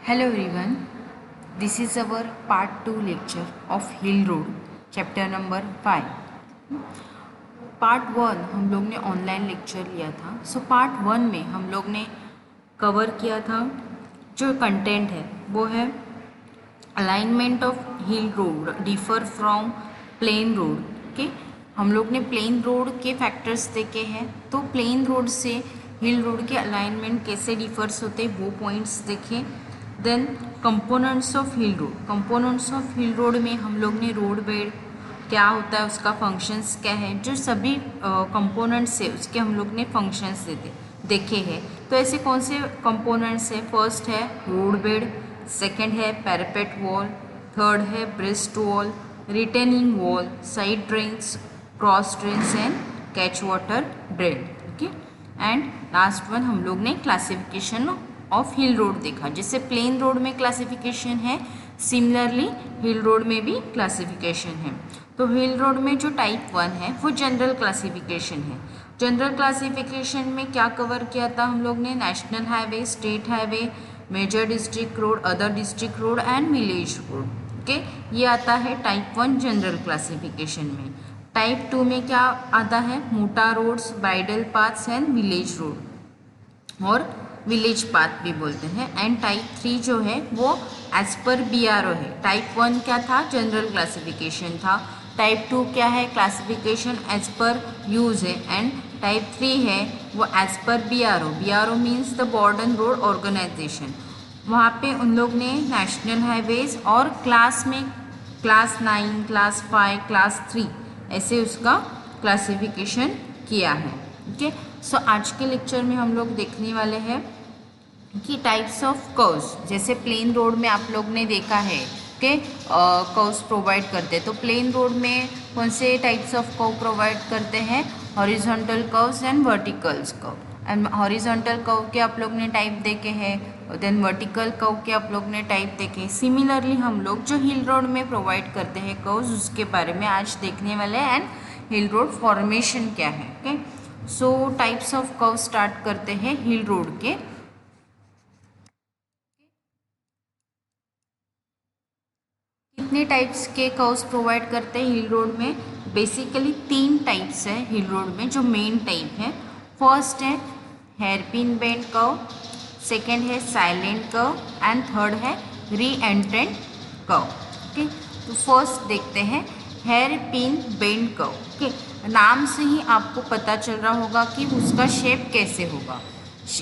Hello everyone, this is our part 2 lecture of Hill Road, chapter number 5. Part 1 हम लोग ने online lecture लिया था। सो पार्ट 1 में हम लोग ने कवर किया था जो कंटेंट है वो है alignment of hill road differ from plain road के। हम लोग ने प्लेन रोड के फैक्टर्स देखे हैं, तो प्लेन रोड से हिल रोड के अलाइनमेंट कैसे डिफर्स होते वो पॉइंट्स देखे। Then components of hill road, components of hill road में हम लोग ने रोड बेड क्या होता है, उसका फंक्शंस क्या है, जो सभी कंपोनेंट्स है उसके हम लोग ने फंक्शंस देखे हैं। तो ऐसे कौन से कंपोनेंट्स है? फर्स्ट है रोड बेड, सेकेंड है पैरापेट वॉल, थर्ड है breast wall, retaining wall, side drains, cross drains and catch water drain. Okay, and last one हम लोग ने क्लासिफिकेशन ऑफ हिल रोड देखा। जैसे प्लेन रोड में क्लासिफिकेशन है, सिमिलरली हिल रोड में भी क्लासिफिकेशन है। तो हिल रोड में जो टाइप 1 है वो जनरल क्लासिफिकेशन है। जनरल क्लासिफिकेशन में क्या कवर किया था हम लोग ने? National highway, state highway, major district road, other district road and village road. Okay, ये आता है टाइप 1 जनरल क्लासिफिकेशन में। टाइप 2 में क्या आता है? Motor roads, bridle paths and village road और विलेज पाथ भी बोलते हैं। एंड टाइप 3 जो है वो एज पर BRO है। टाइप 1 क्या था? जनरल क्लासिफिकेशन था। टाइप 2 क्या है? क्लासिफिकेशन एज पर यूज है। एंड टाइप 3 है वो as per BRO। BRO means the border road organisation. वहाँ पे उन लोग ने नेशनल हाईवेज और क्लास में क्लास 9, क्लास 5, क्लास 3 ऐसे उसका क्लासिफिकेशन किया है। ओके, सो आज के लेक्चर में हम लोग देखने वाले हैं कि टाइप्स ऑफ कर्व्स। जैसे प्लेन रोड में आप लोग ने देखा है कि कर्व्स प्रोवाइड करते हैं, तो प्लेन रोड में कौन से टाइप्स ऑफ कर्व प्रोवाइड करते हैं? Horizontal curves and verticals curve. And horizontal curve के आप लोग ने टाइप देखे हैं, देन वर्टिकल कर्व के आप लोग ने टाइप देखे। सिमिलरली हम लोग जो हिल रोड में प्रोवाइड करते हैं कर्व्स, उसके बारे में आज देखने वाले हैं। एंड हिल रोड फॉर्मेशन क्या है? Okay, so types of curve start करते हैं हिल रोड के। कितने टाइप्स के कर्व्स प्रोवाइड करते हैं हिल रोड में? बेसिकली 3 टाइप्स है हिल रोड में जो मेन टाइप है। फर्स्ट है हेयरपिन बेंड कर्व, सेकेंड है साइलेंट कर्व एंड थर्ड है री एंट्रेंट कर्व। ओके, तो फर्स्ट देखते हैं हेयरपिन बेंड कर्व। ओके, नाम से ही आपको पता चल रहा होगा कि उसका शेप कैसे होगा।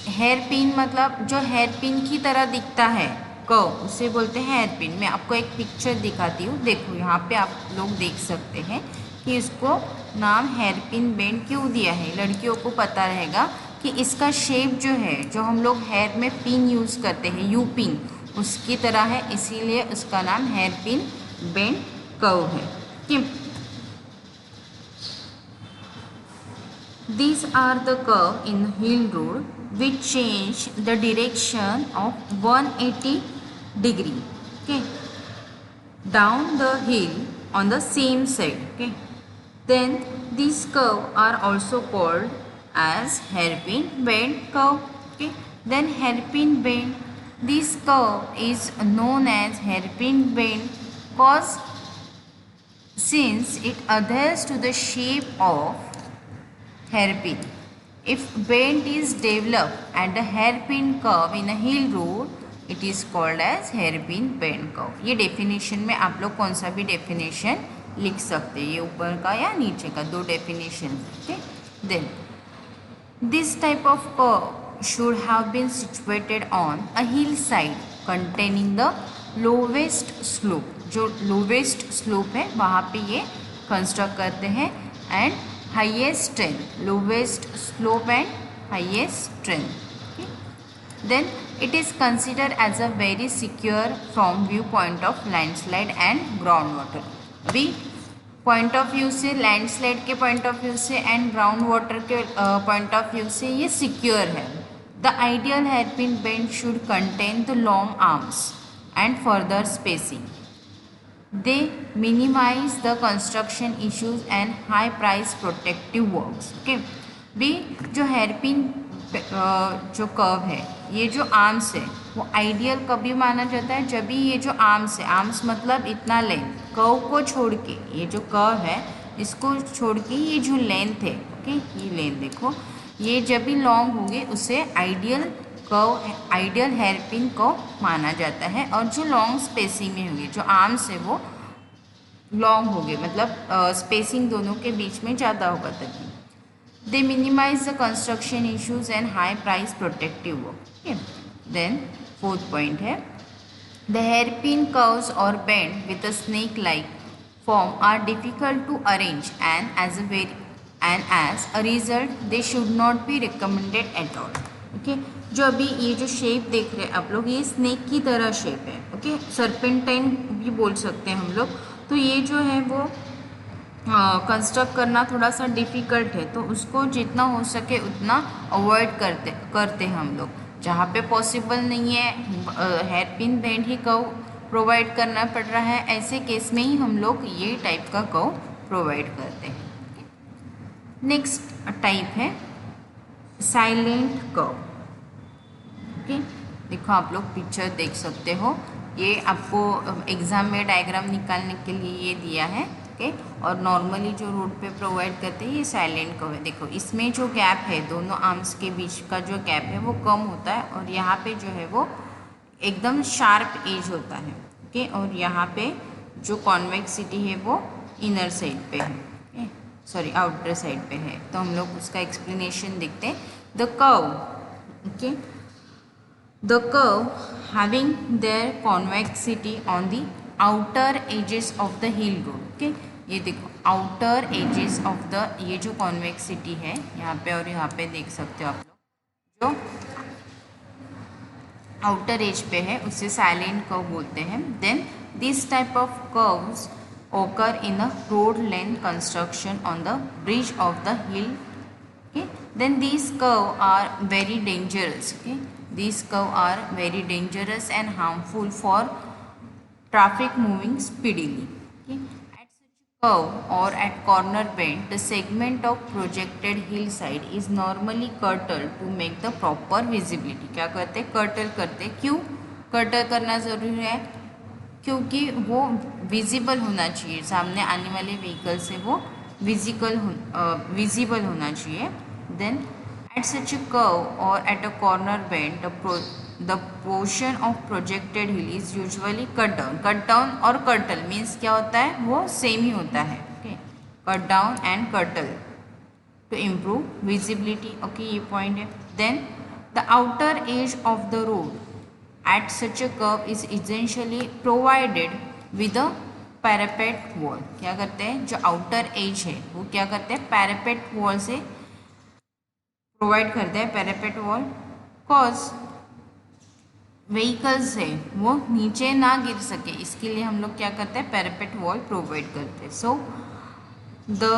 हेयरपिन मतलब जो हेयरपिन की तरह दिखता है कर्व, उसे बोलते हैं हेयरपिन। मैं आपको एक पिक्चर दिखाती हूँ, देखो यहाँ पे आप लोग देख सकते हैं कि इसको नाम हेयरपिन बेंड क्यों दिया है। लड़कियों को पता रहेगा कि इसका शेप जो है, जो हम लोग हेयर में पिन यूज़ करते हैं, यू पिन, उसकी तरह है, इसीलिए उसका नाम हेयरपिन बेंड कर्व है। कि these are the curve in hill road which change the direction of 180 degree, okay, down the hill on the same side. Okay, then these curve are also called as hairpin bend curve. Okay, then hairpin bend, this curve is known as hairpin bend cause since it adheres to the shape of hairpin. If bend is developed at the hairpin curve in a hill road, it is called as hairpin bend curve. ये definition में आप लोग कौन सा भी definition लिख सकते हैं, ये ऊपर का या नीचे का, 2 definition. Okay, then this type of curve should have been situated on a hillside containing the lowest slope. जो लोवेस्ट स्लोप है वहाँ पे ये कंस्ट्रक्ट करते हैं। And highest strength, lowest slope and highest strength. Okay, then it is considered as a very secure from viewpoint of landslide and groundwater. भी point of view से, landslide के पॉइंट ऑफ व्यू से and ground water के point of view से ये secure है। The ideal hairpin bend should contain the long arms and further spacing. They minimize the construction issues and high price protective works. Okay, भी जो hairpin जो curve है, ये जो आर्म्स है वो आइडियल कभी माना जाता है जब भी ये जो आर्म्स है, आर्म्स मतलब इतना लेंथ, कर्व को छोड़ के, ये जो कर्व है इसको छोड़ के ये जो लेंथ है, ओके, ये लेंथ देखो, ये जब भी लॉन्ग होंगे उसे ideal curve, ideal hairpin curve माना जाता है। और जो लॉन्ग स्पेसिंग में होंगे, जो आर्म्स है वो लॉन्ग होंगे, मतलब स्पेसिंग दोनों के बीच में ज़्यादा होगा तभी। They minimize the construction issues and high price protective work. Okay. Then fourth point है, the hairpin curves or bend with a snake-like form are difficult to arrange and as a result they should not be recommended at all. Okay. जो अभी ये जो shape देख रहे हैं आप लोग, ये स्नेक की तरह शेप है, ओके, सर्पेंटाइन भी बोल सकते हैं हम लोग। तो ये जो है वो कंस्ट्रक्ट करना थोड़ा सा डिफ़िकल्ट है, तो उसको जितना हो सके उतना अवॉइड करते हैं हम लोग। जहाँ पे पॉसिबल नहीं है, हेयर पिन बैंड ही कर्व प्रोवाइड करना पड़ रहा है, ऐसे केस में ही हम लोग ये टाइप का कर्व प्रोवाइड करते हैं। नेक्स्ट टाइप है साइलेंट कर्व। ओके, देखो आप लोग पिक्चर देख सकते हो, ये आपको एग्ज़ाम में डायग्राम निकालने के लिए ये दिया है, ओके। और नॉर्मली जो रोड पे प्रोवाइड करते हैं ये साइलेंट कर्व है। देखो इसमें जो गैप है, दोनों आर्म्स के बीच का जो गैप है वो कम होता है, और यहाँ पे जो है वो एकदम शार्प एज होता है, ओके। और यहाँ पे जो कॉन्वेक्सिटी है वो इनर साइड पे है, सॉरी आउटर साइड पे है। तो हम लोग उसका एक्सप्लेनेशन देखते हैं। The curve, okay, the curve having their convexity on the outer edges of the heel road, okay। ये देखो outer edges of the, ये जो convexity है यहाँ पे और यहाँ पे देख सकते हो आप लोग, जो outer edge पे है उसे silent curve बोलते हैं। Then this type of curves occur in a road length construction on the bridge of the heel, okay। Then these curves are very dangerous, okay। These curves are very dangerous and harmful for traffic moving speedily, okay। At such a curve or at corner bend, the segment of projected hillside is normally curtailed to make the proper visibility। क्या करते हैं? Curtail करते हैं। क्यों curtail करना ज़रूरी है? क्योंकि वो विजिबल होना चाहिए, सामने आने वाले व्हीकल से वो विजिबल होना चाहिए। Then at such a curve or at a corner bend, the portion of projected hill is usually cut down। cut down और curtail means क्या होता है? वो सेम ही होता है, okay। cut down and curtail to improve visibility, okay, ये point है। Then the outer edge of the road at such a curve is essentially provided with a parapet wall। क्या करते हैं? जो outer edge है वो क्या करते हैं? parapet wall से प्रोवाइड करते हैं, पैरापेट वॉल, कॉज व्हीकल्स है वो नीचे ना गिर सके, इसके लिए हम लोग क्या करते हैं? पैरापेट वॉल प्रोवाइड करते हैं। So the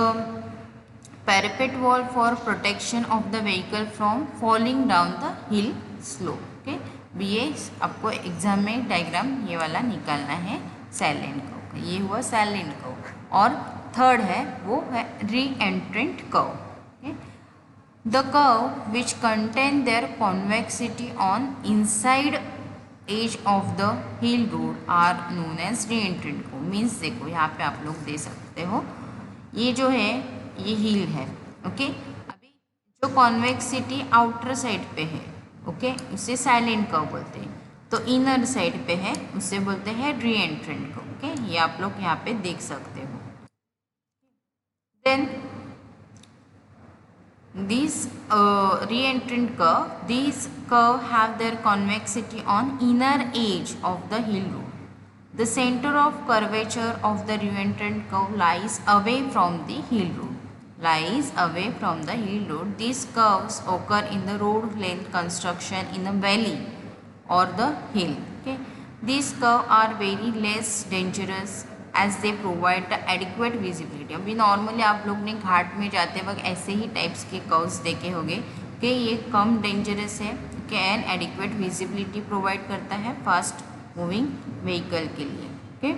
parapet wall for protection of the vehicle from falling down the hill slope, okay. ये आपको एग्जाम में डायग्राम ये वाला निकालना है साइलेंट कर्व, ये हुआ साइलेंट कर्व। और थर्ड है वो है री एंट्रेंट curve, okay. The curve which contain their convexity on inside edge of the heel road are known as reentrant curve। Means देखो यहाँ पे आप लोग दे सकते हो, ये जो है ये हील है, ओके। अभी जो कॉन्वेक्सिटी आउटर साइड पे है, ओके, उसे साइलेंट कर्व बोलते हैं। तो इनर साइड पे है उसे बोलते हैं रीएंट्रेंट कर्व, ओके। ये आप लोग यहाँ पे देख सकते हो। Then these reentrant curve, these curve have their convexity on inner edge of the heel road। The center of curvature of the reentrant curve lies away from the heel road, lies away from the heel road। These curves occur in the road length construction in a valley or the hill, okay। These curves are very less dangerous as they provide the adequate visibility. अभी normally आप लोग ने घाट में जाते वक्त ऐसे ही types के curves देखे होंगे कि ये कम डेंजरस है, कि एन एडिक्वेट विजिबिलिटी प्रोवाइड करता है फास्ट मूविंग व्हीकल के लिए, okay.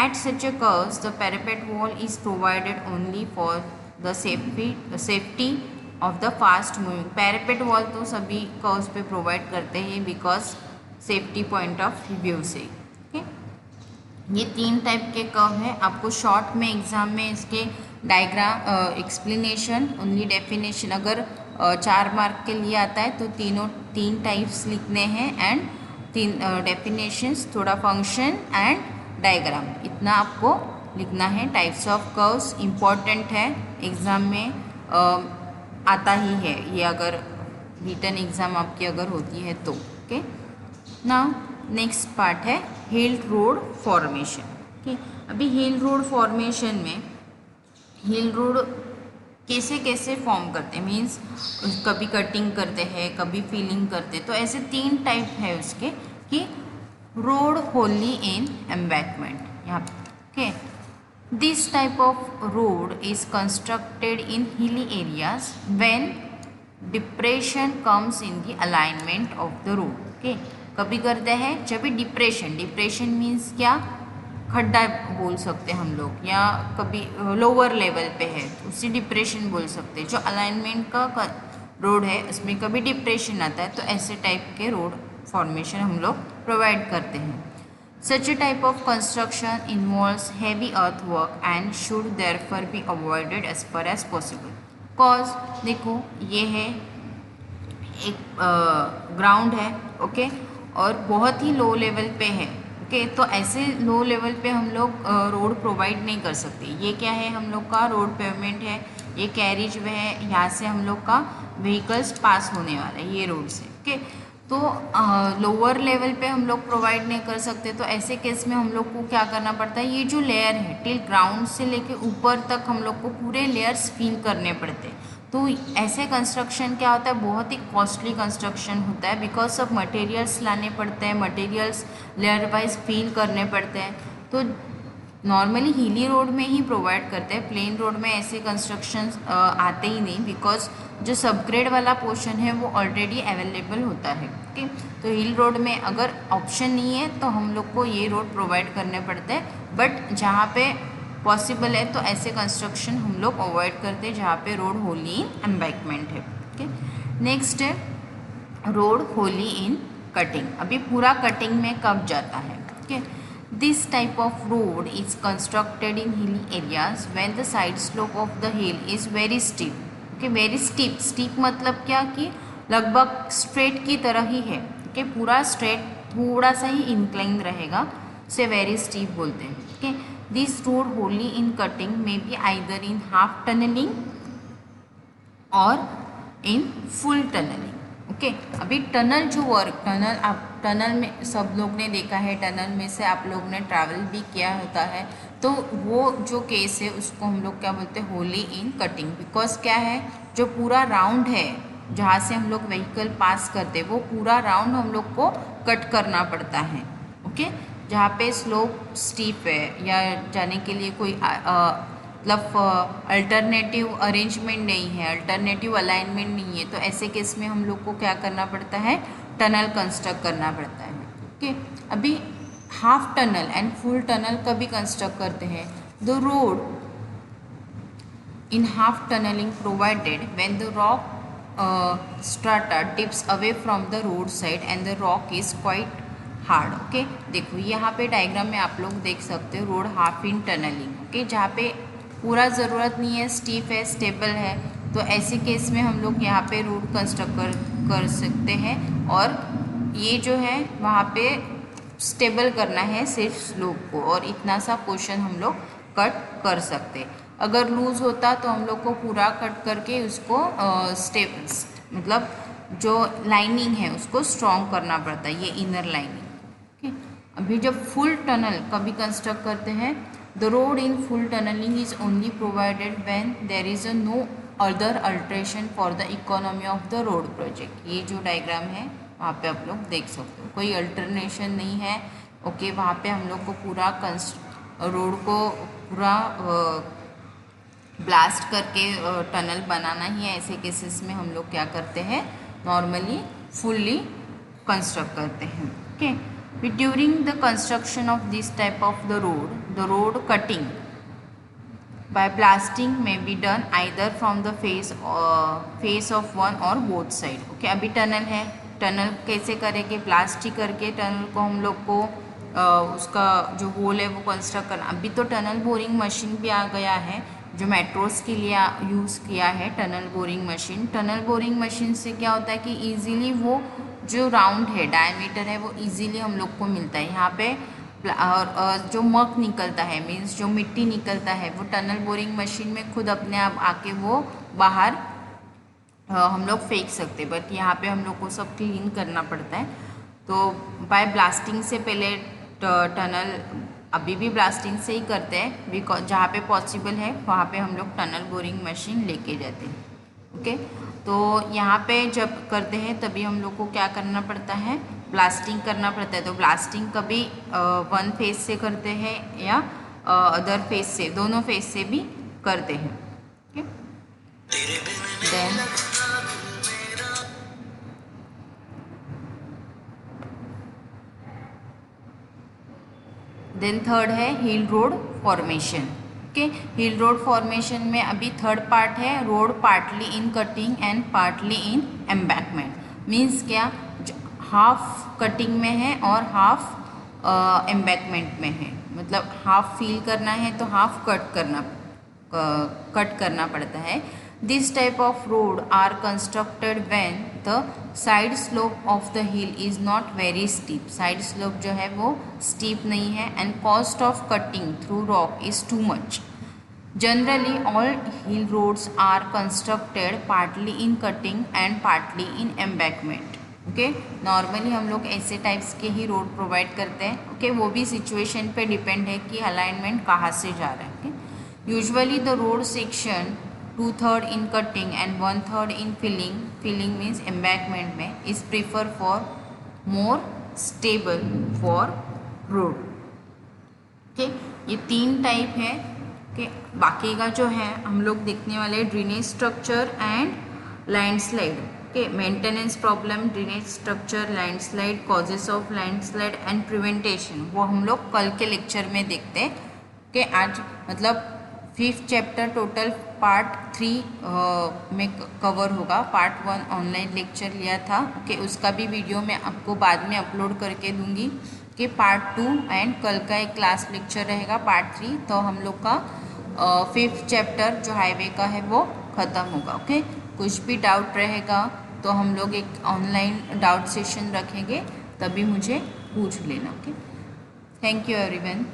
At such a curves the parapet wall is provided only for the safety of the fast moving. Parapet wall तो सभी कर्व्स पे प्रोवाइड करते हैं because safety point of view से। ओके, ये 3 type के कर्व है। आपको शॉर्ट में एग्जाम में इसके डायग्राम एक्सप्लेनेशन ओनली डेफिनेशन अगर 4 मार्क के लिए आता है तो 3 टाइप्स लिखने हैं एंड 3 डेफिनेशंस, थोड़ा फंक्शन एंड डायग्राम, इतना आपको लिखना है। टाइप्स ऑफ कर्व्स इम्पॉर्टेंट है, एग्ज़ाम में आता ही है ये, अगर रिटन एग्ज़ाम आपकी अगर होती है तो। ओके, नाउ नेक्स्ट पार्ट है हिल रोड फॉर्मेशन। ओके, अभी हिल रोड फॉर्मेशन में हिल रोड कैसे कैसे फॉर्म करते हैं, मीन्स कभी कटिंग करते हैं, कभी फिलिंग करते हैं। तो ऐसे 3 टाइप है उसके कि रोड होली इन एम्बैंकमेंट यहाँ पे। Okay, this type of road is constructed in hilly areas when depression comes in the alignment of the road. Okay, कभी करते हैं जब भी डिप्रेशन मीन्स क्या, खड्डा बोल सकते हैं हम लोग, या कभी लोअर लेवल पे है उसी डिप्रेशन बोल सकते हैं। जो अलाइनमेंट का रोड है उसमें कभी डिप्रेशन आता है तो ऐसे टाइप के रोड फॉर्मेशन हम लोग प्रोवाइड करते हैं। Such a type of construction involves heavy earth work and should therefore be avoided as far as possible. Cause देखो ये है एक ग्राउंड है, ओके, और बहुत ही लो लेवल पे है। ओके, तो ऐसे लो लेवल पे हम लोग रोड प्रोवाइड नहीं कर सकते। ये क्या है, हम लोग का रोड पेवमेंट है, ये कैरिज वे है, यहाँ से हम लोग का व्हीकल्स पास होने वाला है ये रोड से। ओके, तो लोअर लेवल पे हम लोग प्रोवाइड नहीं कर सकते। तो ऐसे केस में हम लोग को क्या करना पड़ता है, ये जो लेयर है टिल ग्राउंड से लेके ऊपर तक हम लोग को पूरे लेयर्स फिल करने पड़ते हैं। तो ऐसे कंस्ट्रक्शन क्या होता है, बहुत ही कॉस्टली कंस्ट्रक्शन होता है बिकॉज सब मटेरियल्स लाने पड़ते हैं, मटेरियल्स लेयर वाइज फिल करने पड़ते हैं। तो नॉर्मली हिली रोड में ही प्रोवाइड करते हैं, प्लेन रोड में ऐसे कंस्ट्रक्शन आते ही नहीं बिकॉज जो सबग्रेड वाला पोर्शन है वो ऑलरेडी अवेलेबल होता है। ओके, तो हिल रोड में अगर ऑप्शन नहीं है तो हम लोग को ये रोड प्रोवाइड करने पड़ते हैं, बट जहाँ पे पॉसिबल है तो ऐसे कंस्ट्रक्शन हम लोग अवॉइड करते हैं जहाँ पे रोड होली इन एम्बैंकमेंट है। ओके, नेक्स्ट है रोड होली इन कटिंग। अभी पूरा कटिंग में कब जाता है। Okay, this type of road is constructed in hilly areas when the side slope of the hill is very steep. Okay, very steep मतलब क्या कि लगभग स्ट्रेट की तरह ही है। ओके, पूरा स्ट्रेट, थोड़ा सा ही इंक्लाइन रहेगा, से वेरी स्टीप बोलते हैं। Okay, this road wholly in cutting में be either in half tunnelling और इन फुल टनलिंग। ओके, अभी टनल जो वर्क, टनल में सब लोग ने देखा है, टनल में से आप लोग ने ट्रैवल भी किया होता है, तो वो जो केस है उसको हम लोग क्या बोलते हैं, होली इन कटिंग। बिकॉज क्या है, जो पूरा राउंड है जहाँ से हम लोग व्हीकल पास करते हैं वो पूरा राउंड हम लोग को कट करना पड़ता है। ओके, जहाँ पे स्लोप स्टीप है या जाने के लिए कोई मतलब अल्टरनेटिव अरेंजमेंट नहीं है, अल्टरनेटिव अलाइनमेंट नहीं है, तो ऐसे केस में हम लोग को क्या करना पड़ता है, टनल कंस्ट्रक्ट करना पड़ता है। ओके, अभी half tunnel and full tunnel कभी कंस्ट्रक्ट करते हैं। The road in half tunnelling provided when the rock strata dips away from the road side and the rock is quite hard। Okay, देखो यहाँ पे डायग्राम में आप लोग देख सकते हो road half in tunnelling. Okay, जहाँ पे पूरा ज़रूरत नहीं है, स्टीप है, स्टेबल है, तो ऐसे केस में हम लोग यहाँ पे रोड कंस्ट्रक्ट कर सकते हैं। और ये जो है वहाँ पे स्टेबल करना है सिर्फ स्लोप को, और इतना सा पोर्शन हम लोग कट कर सकते। अगर लूज़ होता तो हम लोग को पूरा कट करके उसको मतलब जो लाइनिंग है उसको स्ट्रॉन्ग करना पड़ता है, ये इनर लाइनिंग। ओके, अभी जब फुल टनल कभी कंस्ट्रक्ट करते हैं, the road in full tunnelling is only provided when there is a no other alteration for the economy of the road project. ये जो डायग्राम है वहाँ पे आप लोग देख सकते हो, कोई अल्टरनेशन नहीं है। ओके, वहाँ पे हम लोग को पूरा रोड को पूरा ब्लास्ट करके टनल बनाना ही है। ऐसे केसेस में हम लोग क्या करते हैं, नॉर्मली फुल्ली कंस्ट्रक्ट करते हैं। Okay, during the construction of this type of the road cutting by blasting may be done either from the face of one or both side. Okay अभी टनल है, टनल कैसे करेंगे, blast ही करके tunnel को हम लोग को उसका जो होल है वो कंस्ट्रक्ट करना। अभी तो टनल बोरिंग मशीन भी आ गया है जो मेट्रोस के लिए यूज़ किया है tunnel boring machine. Tunnel boring machine से क्या होता है कि ईजीली वो जो राउंड है, डायमीटर है, वो ईजीली हम लोग को मिलता है। यहाँ पे और जो मक निकलता है, मीन्स जो मिट्टी निकलता है, वो टनल बोरिंग मशीन में खुद अपने आप आके वो बाहर हम लोग फेंक सकते हैं। बट यहाँ पे हम लोग को सब क्लीन करना पड़ता है। तो बाय ब्लास्टिंग से पहले टनल, अभी भी ब्लास्टिंग से ही करते हैं, बिकॉज जहाँ पे पॉसिबल है वहाँ पे हम लोग टनल बोरिंग मशीन लेके जाते हैं। ओके, तो यहाँ पे जब करते हैं तभी हम लोग को क्या करना पड़ता है, ब्लास्टिंग करना पड़ता है। तो ब्लास्टिंग कभी वन फेज से करते हैं या अदर फेज से, दोनों फेज से भी करते हैं। ओके, देन थर्ड है हिल रोड फॉर्मेशन। ओके, हिल रोड फॉर्मेशन में अभी थर्ड पार्ट है road partly in cutting and partly in embankment. Means क्या, हाफ कटिंग में है और हाफ एम्बैकमेंट में है। मतलब हाफ फिल करना है तो हाफ कट करना पड़ता है। This type of road are constructed when the side slope of the hill is not very steep. Side slope जो है वो स्टीप नहीं है and cost of cutting through rock is too much. Generally all hill roads are constructed partly in cutting and partly in embankment. Okay, normally हम लोग ऐसे types के ही road provide करते हैं। ओके, वो भी सिचुएशन पे डिपेंड है कि अलाइनमेंट कहाँ से जा रहा है। Okay, usually the road section 2/3 in cutting and 1/3 in filling, filling means embankment में is prefer for more stable for road। Okay, ये तीन टाइप है। ओके, बाकी का जो है हम लोग देखने वाले drainage structure and landslide. Okay, maintenance problem, drainage structure, landslide, causes of landslide and prevention, वो हम लोग कल के लेक्चर में देखते हैं। ओके, आज मतलब 5th चैप्टर टोटल पार्ट 3 में कवर होगा। पार्ट 1 ऑनलाइन लेक्चर लिया था। ओके, उसका भी वीडियो मैं आपको बाद में अपलोड करके दूंगी कि पार्ट 2 एंड कल का एक क्लास लेक्चर रहेगा पार्ट 3। तो हम लोग का 5th चैप्टर जो हाईवे का है वो ख़त्म होगा। ओके, कुछ भी डाउट रहेगा तो हम लोग एक ऑनलाइन डाउट सेशन रखेंगे, तभी मुझे पूछ लेना। Okay, thank you everyone.